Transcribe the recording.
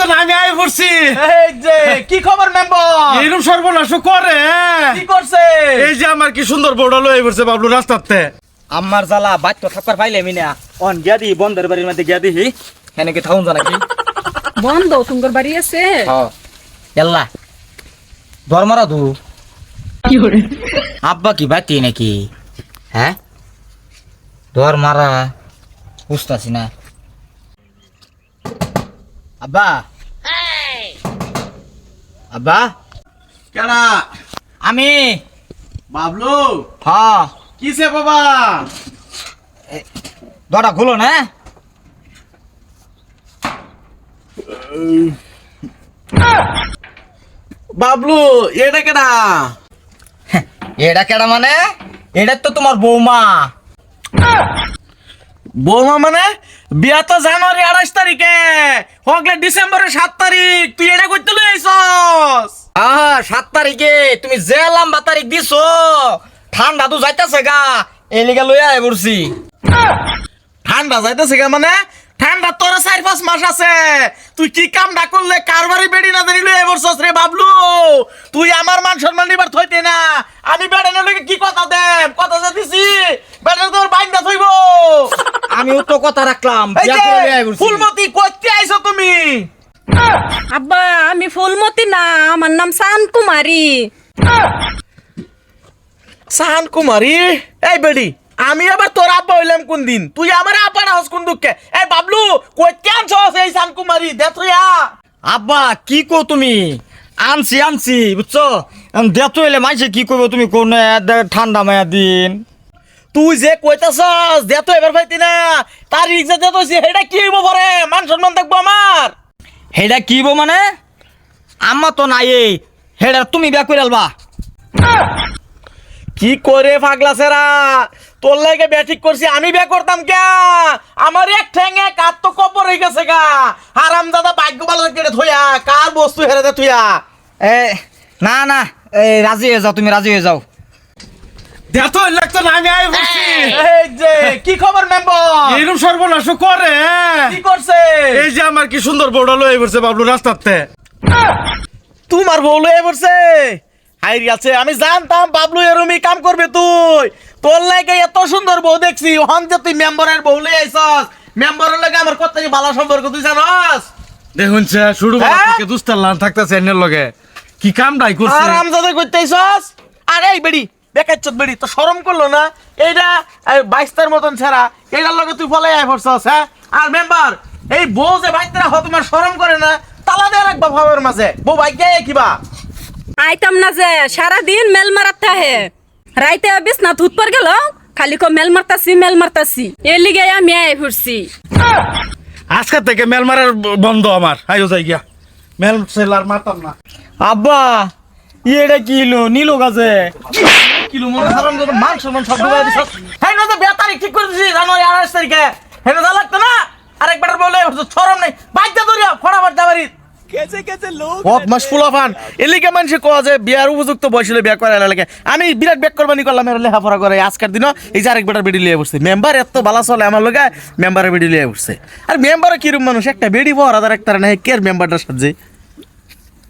লাগতো না, আমি আয় পড়ছি। এই যে কি খবর মেম্বার? এরকম সর্বনাশ করে কি করছে? এই যে আমার কি সুন্দর বড় লয়ে পড়ছে বাবলু রাস্তাতে। আমার জ্বালা বাইত তো থাকবার পাইলে আমি না অন গিয়া দি বন্ধের বাড়ির মধ্যে গিয়া দিহি হেনে কি থাকুন জানা কি বন্ধ তোমার বাড়ি আছে? এল্লা ধর্মরা দু কি করে? আব্বা কি বাতি নাকি? হ্যাঁ ধর্মারা বুঝতাছি না। আব্বা আব্বা কেডা? আমি বাবলু হ্যাঁ কিসে বাবা? দরটা খুলো না। বাবলু এটা কেডা? এটা কেডা মানে? এটা তো তোমার বৌমা। বৌমা মানে? বিয়া তো জানুয়ারি 28 তারিখে, হগলে ডিসেম্বরের 7 তারিখ। তুই এটা করতে লই আইছস? 7 তারিখে তুমি যে লম্বা তারিখ দিছো, ঠান্ডা তো যাইতাছে গা, এই লিগা লইয়া আই পড়ছি। ঠান্ডা যাইতেছে গা মানে? ঠান্ডা তোর 4-5 মাস আছে। তুই কি কামটা করলে কারবারি বেড়ি না জানি লই আইছস রে বাবলু? তুই আমার মান সম্মান নিবার থইতে না। আমি বেড়ানোর লগে কি কথা দেব? কথা যে দিছি বেড়ানো তোর বাইন্দা থইব। আমিও তো কথা রাখলাম, এই বিয়া যে করে লইয়া আই পড়ছি। ফুলমতি কইতে আইছো তুমি? আব্বা আমি ফুলমতি না, আমার নাম শান কুমারী। সাহান কুমারী? এই বেডি, আমি আবার তোর আব্বা হইলাম কোন দিন? তুই আমার আব্বা না হস কোন দুঃখে? এই বাবলু কইতে আনছস এই সাহান কুমারী? দেতুয়া আব্বা কি কো তুমি? আনছি বুঝছো, দেতো হইলে মাইছে কি কইব তুমি কোন ঠান্ডা মায়া দিন। তুই যে কইতাছস দেতো এবার পাইতি না, তার রিক্সা দেতো হেডা কি হইব পরে? মান সম্মান দেখবো আমার। হেডা কিব মানে? আম্মা তো নাই, এই হেডা তুমি বিয়া করে আলবা। কি করে পাগলা সেরা? তোর লাগে বিয়া ঠিক করছি, আমি বিয়া করতাম কে? আমার এক ঠ্যাঙে কাত তো কবর হয়ে গেছে গা। হারাম দাদা ভাগ্য ভালো কেটে থইয়া কার বস্তু হেরে দে থইয়া। এ না এই রাজি হয়ে যাও, তুমি রাজি হয়ে যাও। দেতো লাগতো না, আমি আয় পড়ছি। এই যে কি খবর মেম্বার? এরকম সর্বনাশ করে কি করছে? এই যে আমার কি সুন্দর বড় লয়ে পড়ছে বাবলু রাস্তাতে। তোমার বউ লয়ে পড়ছে? হাইরি আছে, আমি জানতাম বাবলু এরমই কাম করবে। তুই তোর লাগে এত সুন্দর বউ দেখছি, হন যে তুই মেম্বারের বউ লয়ে আইছস। মেম্বারের লাগে আমার কত ভালো সম্পর্ক, তুই জানস? দেখুন শুরু থেকে দুস্তাল্লান থাকতেছে এর লগে কি কামটাই করছে। আরাম জাদা করতে আইছস? আরে এই বেড়ি বেকাচ্ছত বেড়ি তো শরম করলো না? এইটা 22টার মতন ছেড়া, এইটার লগে তুই ফলাই আই পড়ছস। হ্যাঁ আর মেম্বার এই বউ যে বাইতরা হ তোমার শরম করে না? তালা দিয়ে রাখবা ভাবের মাঝে, বউ ভাগ্যে কিবা আইতাম না যে সারাদিন মেল মারাতে হে, রাইতে বিছ না ধুত পর গেল, খালি কো মেল মারতাছি এর লিগে আমি আই পড়ছি। আজকে থেকে মেল মারার বন্ধ আমার। আইও যাই গিয়া, মেল সেলার মারতাম না। আব্বা এটা কিলো নিলো গাছে কিলো মনে হারাম যত মান সম্মান সব ডুবাই দিছস। হ্যাঁ না তো বিয়া তারিখ ঠিক করে দিছি জানুয়ারি 28 তারিখে। হেন যা লাগতো না? আরেকবার বলে শরম নাই, বাইজা ধরিয়া ফটাফট যাবারি। বদমাস ফুলাফান এলিকে মানুষে কয় যে বিয়ার উপযুক্ত বয়স হলে বিয়া করার লাগে। আমি বিরাট ব্যাক করবানি করলাম, এর লেখাপড়া করে আজকের দিনও এই যে আরেকবার বেডি লিয়ে বসছে। মেম্বার এত ভালো চলে আমার লগে, মেম্বারের বেডি লিয়ে বসছে। আর মেম্বারও কিরম মানুষ, একটা বেডি বড় আর একটা না, কে মেম্বারটার সাথে